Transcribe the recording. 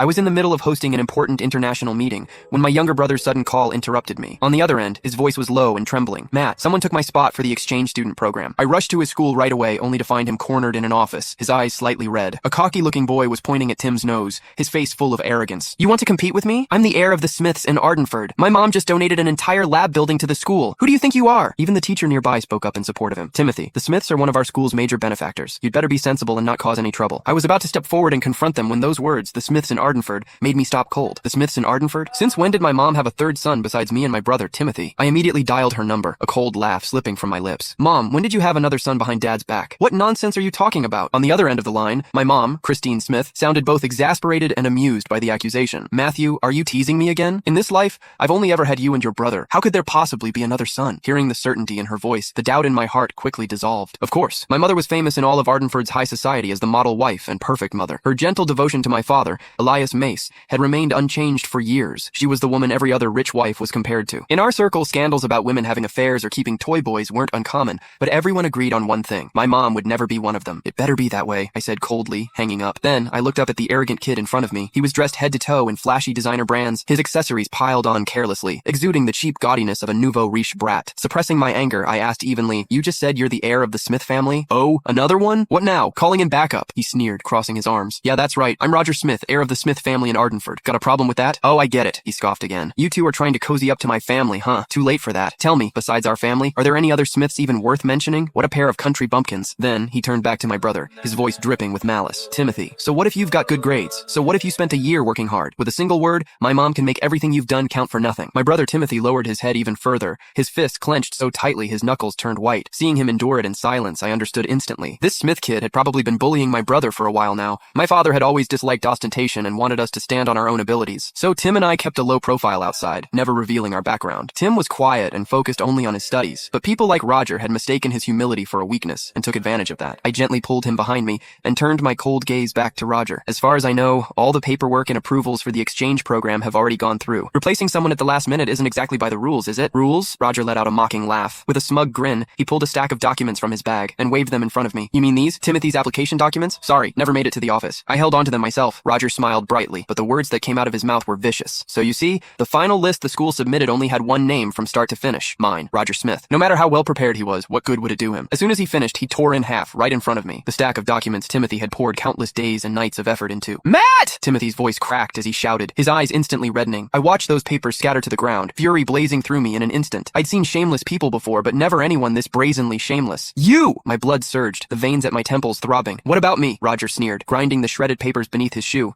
I was in the middle of hosting an important international meeting when my younger brother's sudden call interrupted me. On the other end, his voice was low and trembling. Matt, someone took my spot for the exchange student program. I rushed to his school right away, only to find him cornered in an office, his eyes slightly red. A cocky-looking boy was pointing at Tim's nose, his face full of arrogance. You want to compete with me? I'm the heir of the Smiths in Ardenford. My mom just donated an entire lab building to the school. Who do you think you are? Even the teacher nearby spoke up in support of him. Timothy, the Smiths are one of our school's major benefactors. You'd better be sensible and not cause any trouble. I was about to step forward and confront them when those words, the Smiths in Ardenford, made me stop cold. The Smiths in Ardenford? Since when did my mom have a third son besides me and my brother, Timothy? I immediately dialed her number, a cold laugh slipping from my lips. Mom, when did you have another son behind Dad's back? What nonsense are you talking about? On the other end of the line, my mom, Christine Smith, sounded both exasperated and amused by the accusation. Matthew, are you teasing me again? In this life, I've only ever had you and your brother. How could there possibly be another son? Hearing the certainty in her voice, the doubt in my heart quickly dissolved. Of course, my mother was famous in all of Ardenford's high society as the model wife and perfect mother. Her gentle devotion to my father, Elias Mace, had remained unchanged for years. She was the woman every other rich wife was compared to. In our circle, scandals about women having affairs or keeping toy boys weren't uncommon, but everyone agreed on one thing. My mom would never be one of them. It better be that way, I said coldly, hanging up. Then, I looked up at the arrogant kid in front of me. He was dressed head to toe in flashy designer brands, his accessories piled on carelessly, exuding the cheap gaudiness of a nouveau riche brat. Suppressing my anger, I asked evenly, you just said you're the heir of the Smith family? Oh, another one? What now? Calling in backup? He sneered, crossing his arms. Yeah, that's right. I'm Roger Smith, heir of the Smith family in Ardenford. Got a problem with that? Oh, I get it. He scoffed again. You two are trying to cozy up to my family, huh? Too late for that. Tell me, besides our family, are there any other Smiths even worth mentioning? What a pair of country bumpkins. Then, he turned back to my brother, his voice dripping with malice. Timothy, so what if you've got good grades? So what if you spent a year working hard? With a single word, my mom can make everything you've done count for nothing. My brother Timothy lowered his head even further, his fist clenched so tightly his knuckles turned white. Seeing him endure it in silence, I understood instantly. This Smith kid had probably been bullying my brother for a while now. My father had always disliked ostentation and wanted us to stand on our own abilities. So Tim and I kept a low profile outside, never revealing our background. Tim was quiet and focused only on his studies, but people like Roger had mistaken his humility for a weakness and took advantage of that. I gently pulled him behind me and turned my cold gaze back to Roger. As far as I know, all the paperwork and approvals for the exchange program have already gone through. Replacing someone at the last minute isn't exactly by the rules, is it? Rules? Roger let out a mocking laugh. With a smug grin, he pulled a stack of documents from his bag and waved them in front of me. You mean these? Timothy's application documents? Sorry, never made it to the office. I held onto them myself. Roger smiled brightly, but the words that came out of his mouth were vicious. So you see, the final list the school submitted only had one name from start to finish. Mine, Roger Smith. No matter how well prepared he was, what good would it do him? As soon as he finished, he tore in half, right in front of me, the stack of documents Timothy had poured countless days and nights of effort into. Matt! Timothy's voice cracked as he shouted, his eyes instantly reddening. I watched those papers scatter to the ground, fury blazing through me in an instant. I'd seen shameless people before, but never anyone this brazenly shameless. You! My blood surged, the veins at my temples throbbing. What about me? Roger sneered, grinding the shredded papers beneath his shoe.